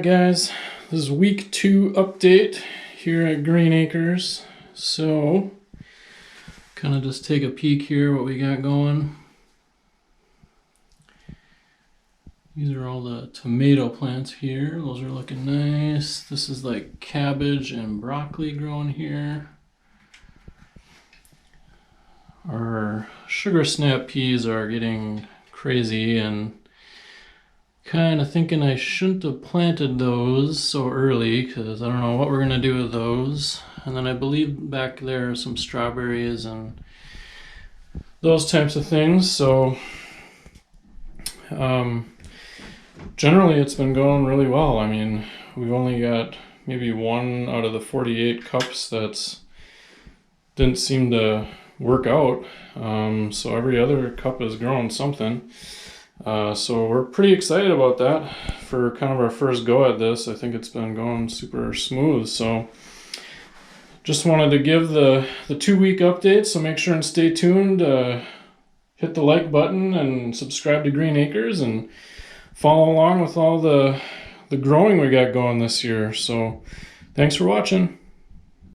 guys, this is week 2 update here at GreenAkers. So, kind of just take a peek here what we got going. These are all the tomato plants here. Those are looking nice. This is like cabbage and broccoli growing here. Our sugar snap peas are getting crazy and kind of thinking I shouldn't have planted those so early because I don't know what we're going to do with those. And then I believe back there are some strawberries and those types of things. So generally it's been going really well. I mean, we've only got maybe 1 out of the 48 cups that's didn't seem to work out. So every other cup is growing something. So we're pretty excited about that for kind of our first go at this. I think it's been going super smooth. So just wanted to give the 2-week update. So make sure and stay tuned. Hit the like button and subscribe to GreenAkers and follow along with all the growing we got going this year. So thanks for watching.